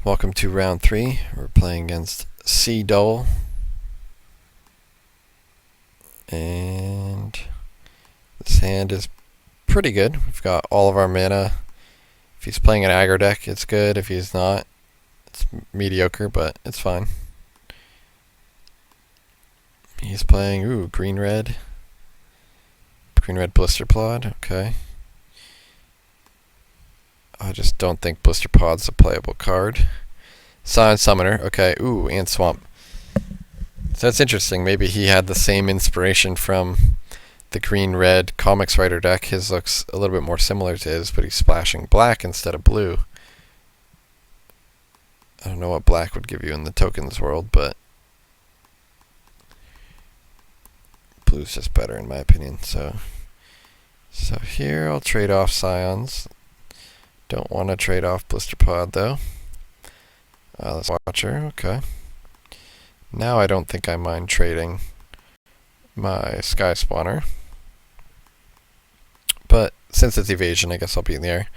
Welcome to round 3. We're playing against Sea Dole. And this hand is pretty good. We've got all of our mana. If he's playing an aggro deck, it's good. If he's not, it's mediocre, but it's fine. He's playing, green-red. Green-red Blister Plod, okay. I just don't think Blister Pod's a playable card. Scion Summoner, okay. And Swamp. So that's interesting. Maybe he had the same inspiration from the green-red Comics Writer deck. His looks a little bit more similar to his, but he's splashing black instead of blue. I don't know what black would give you in the tokens world, but blue's just better in my opinion. So here I'll trade off Scions. Don't want to trade off Blister Pod though. Let's Watcher, okay. Now I don't think I mind trading my Sky Spawner. But since it's evasion, I guess I'll be in the air.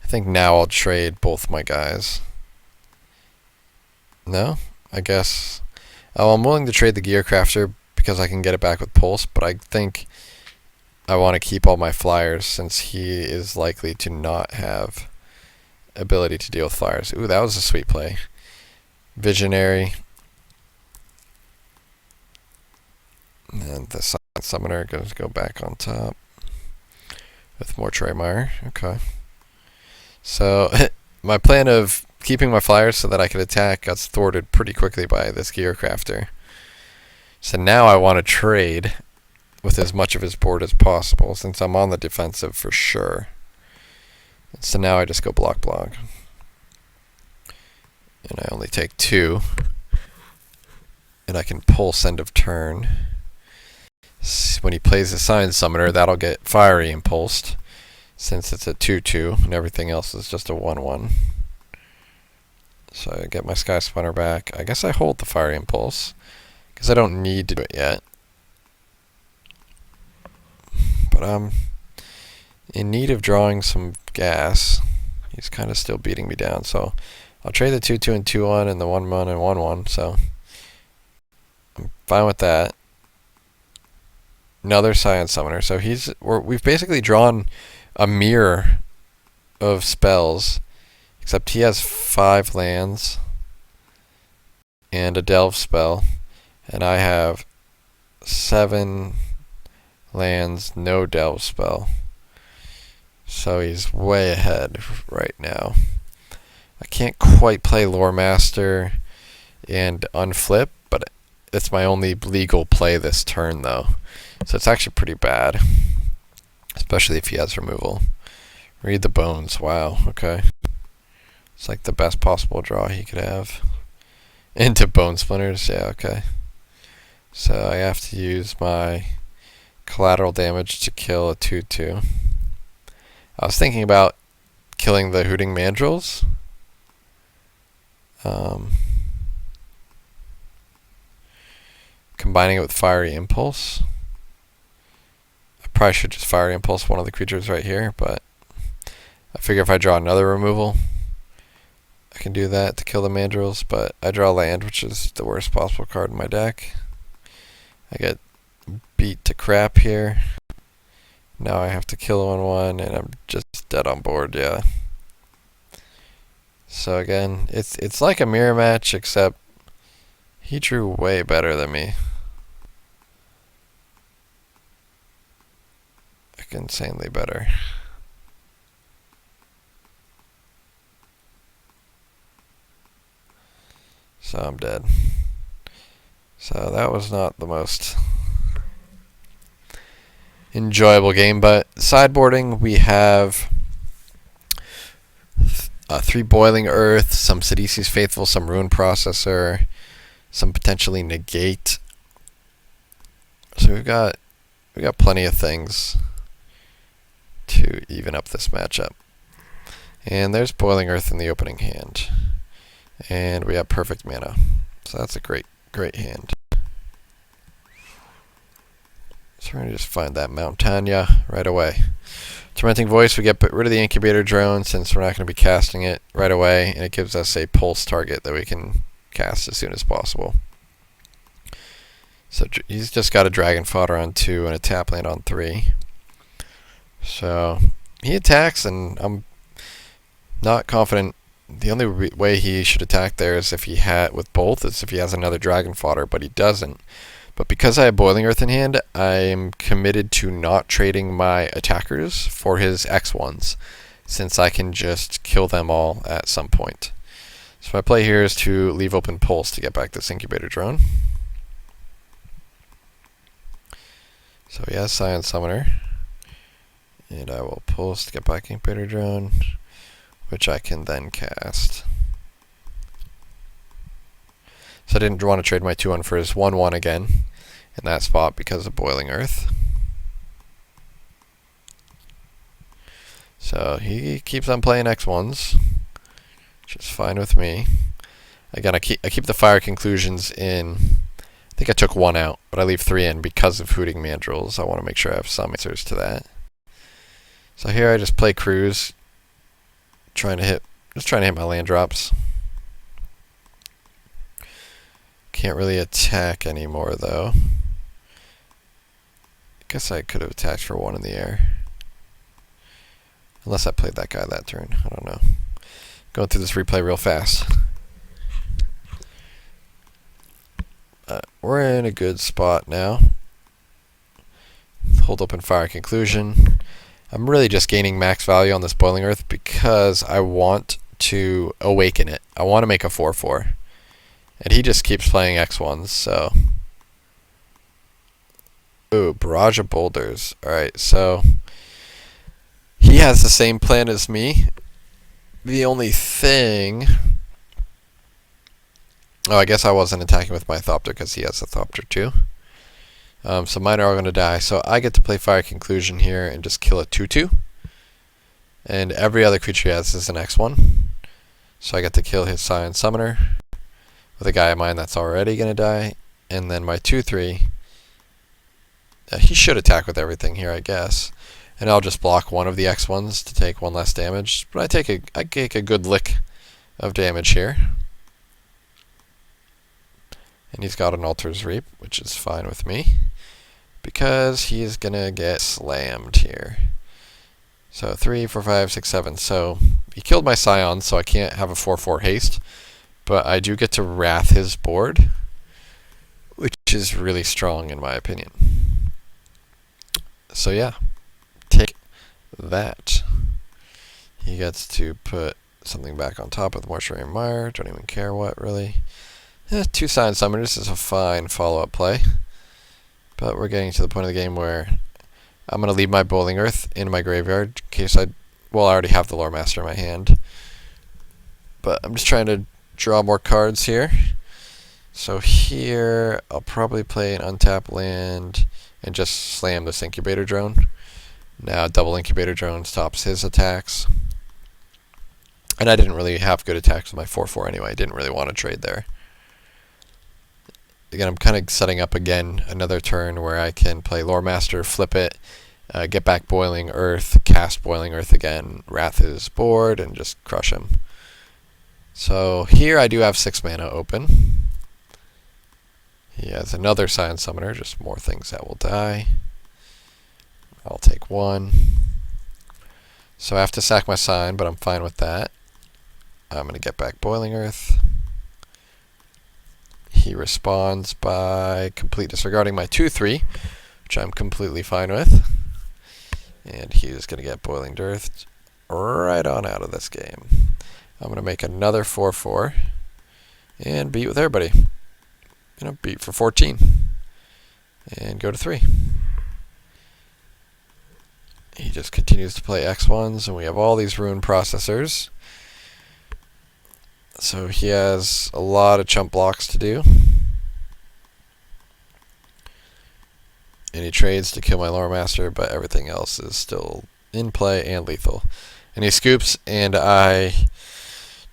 I think now I'll trade both my guys. No? I guess. Oh, I'm willing to trade the Gear Crafter because I can get it back with Pulse, but I think I want to keep all my flyers since he is likely to not have ability to deal with flyers. That was a sweet play. Visionary. And the Scion Summoner going to go back on top with more Treymire. Okay. So my plan of keeping my flyers so that I could attack got thwarted pretty quickly by this Gear Crafter. So now I want to trade with as much of his board as possible since I'm on the defensive for sure. So now I just go block. And I only take 2. And I can Pulse end of turn. When he plays the Scion Summoner, that'll get Fiery Impulsed since it's a 2/2 and everything else is just a 1/1. So I get my Sky Spawner back. I guess I hold the Fiery Impulse because I don't need to do it yet. But I'm in need of drawing some gas. He's kind of still beating me down, so I'll trade the 2/2 and 2/1 and the 1/1 and 1/1, so I'm fine with that. Another Scion Summoner, so we've basically drawn a mirror of spells, except he has 5 lands and a Delve spell, and I have 7 lands, no Delve spell. So he's way ahead right now. I can't quite play Lore Master and unflip, but it's my only legal play this turn though. So it's actually pretty bad. Especially if he has removal. Read the Bones, wow, okay. It's like the best possible draw he could have. Into Bone Splinters, yeah, okay. So I have to use my collateral damage to kill a 2/2. I was thinking about killing the Hooting Mandrills. Combining it with Fiery Impulse. I probably should just Fiery Impulse one of the creatures right here, but I figure if I draw another removal, I can do that to kill the Mandrills, but I draw land, which is the worst possible card in my deck. I get beat to crap here. Now I have to kill 1/1, and I'm just dead on board, yeah. So again, it's like a mirror match, except he drew way better than me. Like insanely better. So I'm dead. So that was not the most enjoyable game, but sideboarding we have 3 Boiling Earth, some Sidisi's Faithful, some Ruin Processor, some potentially Negate. So we got plenty of things to even up this matchup. And there's Boiling Earth in the opening hand. And we have perfect mana. So that's a great hand. So we're going to just find that Mount Tanya right away. Tormenting Voice, we get rid of the Incubator Drone since we're not going to be casting it right away, and it gives us a pulse target that we can cast as soon as possible. So he's just got a Dragon Fodder on 2 and a tap land on 3. So he attacks, and I'm not confident. The only way he should attack there is if he has another Dragon Fodder, but he doesn't. But because I have Boiling Earth in hand, I'm committed to not trading my attackers for his X1s, since I can just kill them all at some point. So my play here is to leave open Pulse to get back this Incubator Drone. So he has Scion Summoner, and I will Pulse to get back Incubator Drone, which I can then cast. So I didn't want to trade my 2-1 for his 1-1 again in that spot because of Boiling Earth. So he keeps on playing X1s, which is fine with me. Again, I keep the Fire Conclusions in. I think I took 1 out, but I leave 3 in because of Hooting Mandrills. I want to make sure I have some answers to that. So here I just play Cruise, trying to hit my land drops. Can't really attack anymore, though. I guess I could have attacked for 1 in the air. Unless I played that guy that turn. I don't know. Going through this replay real fast. We're in a good spot now. Hold open Fire Conclusion. I'm really just gaining max value on this Boiling Earth because I want to awaken it. I want to make a 4-4. And he just keeps playing X1s, so. Ooh, Barrage of Boulders. Alright, so he has the same plan as me. The only thing. Oh, I guess I wasn't attacking with my Thopter because he has a Thopter too. So mine are all going to die. So I get to play Fire Conclusion here and just kill a 2-2. And every other creature he has is an X1. So I get to kill his Scion Summoner with a guy of mine that's already going to die. And then my 2-3, he should attack with everything here, I guess. And I'll just block one of the X1s to take 1 less damage. But I take a good lick of damage here. And he's got an Altar's Reap, which is fine with me, because he's going to get slammed here. So 3, 4, 5, 6, 7. So he killed my Scion, so I can't have a 4-4 haste. But I do get to Wrath his board, which is really strong in my opinion. So yeah, take that. He gets to put something back on top with Mortuary Mire. Don't even care what, really. 2 Scion Summoners is a fine follow-up play. But we're getting to the point of the game where I'm going to leave my Boiling Earth in my graveyard in case I already have the Lore Master in my hand. But I'm just trying to draw more cards here. So here, I'll probably play an untapped land and just slam this Incubator Drone. Now double Incubator Drone stops his attacks. And I didn't really have good attacks with my 4-4 anyway. I didn't really want to trade there. Again, I'm kind of setting up again another turn where I can play Lore Master, flip it, get back Boiling Earth, cast Boiling Earth again, Wrath his board, and just crush him. So here I do have 6 mana open. He has another Scion Summoner, just more things that will die. I'll take 1. So I have to sack my Scion, but I'm fine with that. I'm going to get back Boiling Earth. He responds by complete disregarding my 2-3, which I'm completely fine with. And he's going to get Boiling Earth right on out of this game. I'm going to make another 4-4 and beat with everybody. Beat for 14 and go to 3. He just continues to play X1s, and we have all these Rune Processors. So he has a lot of chump blocks to do. And he trades to kill my Lore Master, but everything else is still in play and lethal. And he scoops, and I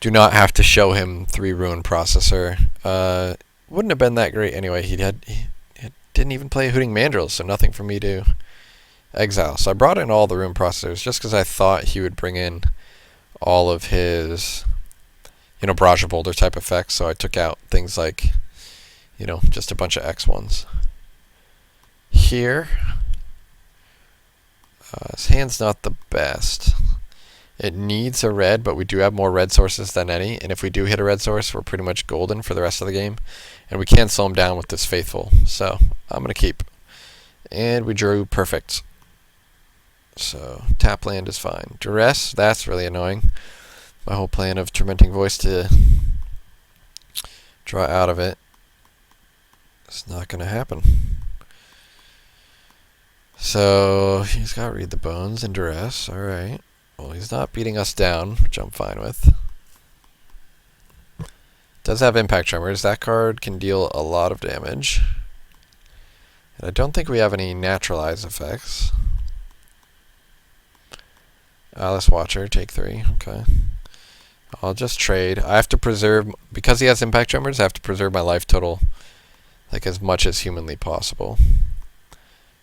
do not have to show him 3 Rune Processor. Wouldn't have been that great anyway. He didn't even play Hooting Mandrills, so nothing for me to exile. So I brought in all the rune processors just because I thought he would bring in all of his, Barrage of Boulder type effects. So I took out things like, just a bunch of X1s. Here, his hand's not the best. It needs a red, but we do have more red sources than any. And if we do hit a red source, we're pretty much golden for the rest of the game. And we can slow him down with this Faithful. So I'm going to keep. And we drew perfect. So tap land is fine. Duress, that's really annoying. My whole plan of Tormenting Voice to draw out of it is not going to happen. So he's got Read the Bones and Duress. Alright. Well, he's not beating us down, which I'm fine with. Does have Impact Tremors. That card can deal a lot of damage. And I don't think we have any Naturalize effects. Alice Watcher, take 3. Okay. I'll just trade. I have to preserve, because he has Impact Tremors, I have to preserve my life total like as much as humanly possible.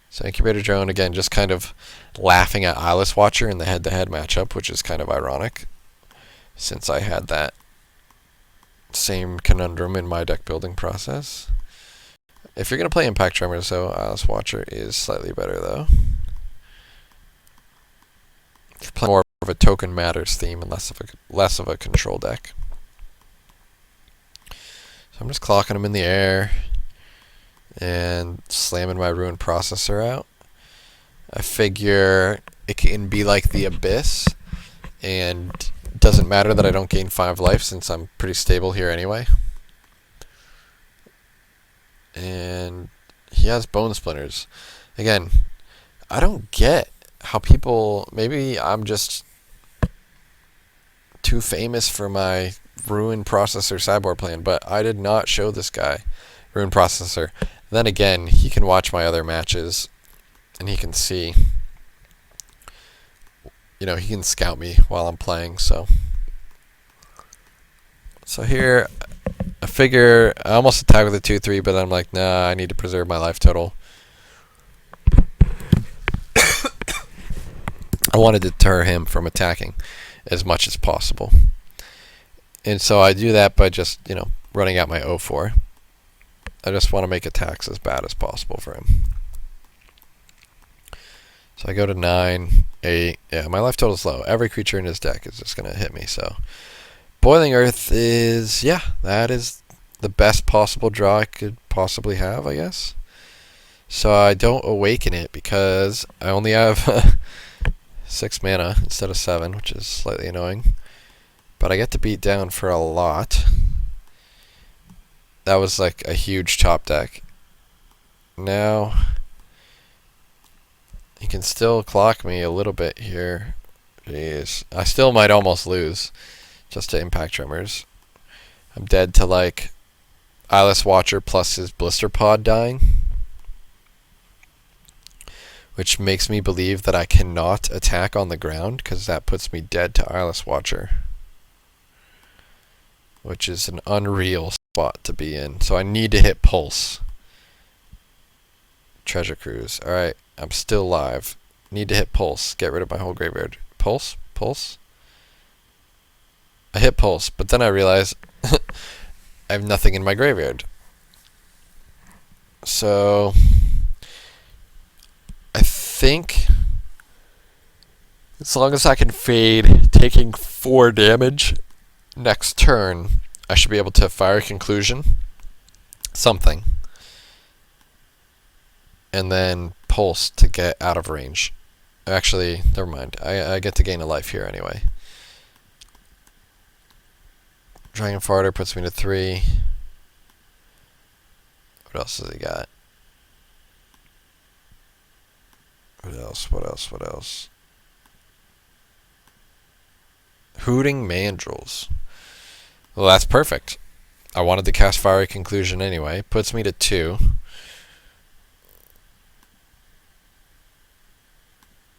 So Incubator Drone, again, just kind of laughing at Eyeless Watcher in the head-to-head matchup, which is kind of ironic, since I had that same conundrum in my deck building process. If you're going to play Impact Tremors, though, Eyeless Watcher is slightly better, though. It's playing more of a Token Matters theme and less of a control deck. So I'm just clocking him in the air and slamming my Ruined Processor out. I figure it can be like the Abyss, and it doesn't matter that I don't gain 5 life since I'm pretty stable here anyway. And he has Bone Splinters. Again, I don't get how people, maybe I'm just too famous for my Ruined Processor sideboard plan, but I did not show this guy Ruined Processor. Then again, he can watch my other matches, and he can see, he can scout me while I'm playing, so. So here, I figure, I almost attack with a 2-3, but I'm like, nah, I need to preserve my life total. I want to deter him from attacking as much as possible. And so I do that by just, running out my 0-4. I just want to make attacks as bad as possible for him. So I go to 9, 8. Yeah, my life total is low. Every creature in his deck is just going to hit me. So Boiling Earth is, that is the best possible draw I could possibly have, I guess. So I don't awaken it because I only have 6 mana instead of 7, which is slightly annoying. But I get to beat down for a lot. That was like a huge top deck. Now, he can still clock me a little bit here. Jeez. I still might almost lose just to Impact Tremors. I'm dead to like Eyeless Watcher plus his Blister Pod dying, which makes me believe that I cannot attack on the ground because that puts me dead to Eyeless Watcher, which is an unreal spot to be in. So I need to hit Pulse. Treasure Cruise. Alright, I'm still live. Need to hit Pulse. Get rid of my whole graveyard. Pulse? Pulse? I hit Pulse, but then I realize I have nothing in my graveyard. So I think as long as I can fade taking 4 damage next turn, I should be able to fire Conclusion, something, and then Pulse to get out of range. Actually, never mind. I get to gain a life here anyway. Dragon Farter puts me to 3. What else has he got? What else? Hooting Mandrills. Well, that's perfect. I wanted to cast Fiery Conclusion anyway. Puts me to 2.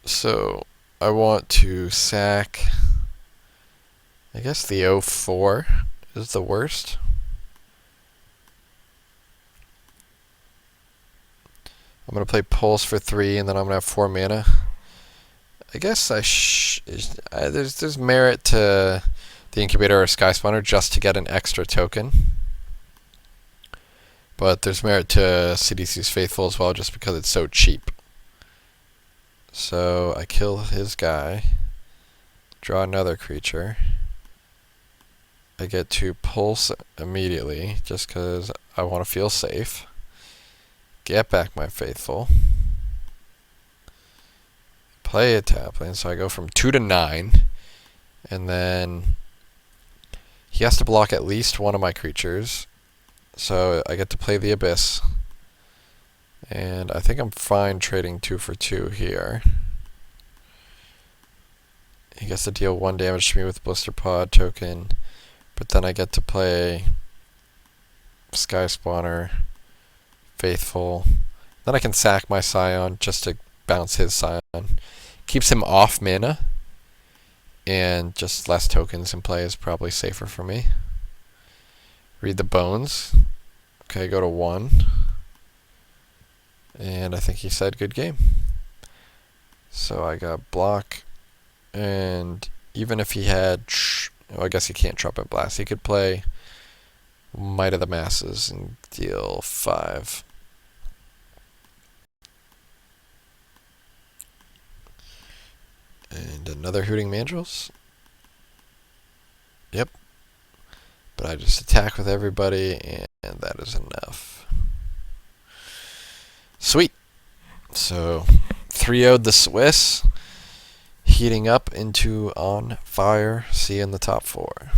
So I want to sack, I guess the 0-4 is the worst. I'm going to play Pulse for 3, and then I'm going to have 4 mana. I guess there's merit to the Incubator or Sky Spawner just to get an extra token. But there's merit to CDC's Faithful as well just because it's so cheap. So I kill his guy. Draw another creature. I get to Pulse immediately just because I want to feel safe. Get back my Faithful. Play a Tapling, so I go from 2 to 9. And then he has to block at least one of my creatures. So I get to play the Abyss. And I think I'm fine trading 2 for 2 here. He gets to deal 1 damage to me with Blister Pod token. But then I get to play Sky Spawner, Faithful. Then I can sack my Scion just to bounce his Scion. Keeps him off mana. And just less tokens in play is probably safer for me. Read the Bones. Okay, go to 1. And I think he said good game. So I got block. And even if he had... I guess he can't Trumpet Blast. He could play Might of the Masses and deal 5. And another Hooting Mandrills. Yep. But I just attack with everybody, and that is enough. Sweet. So 3-0'd the Swiss. Heating up into On Fire. See you in the top 4.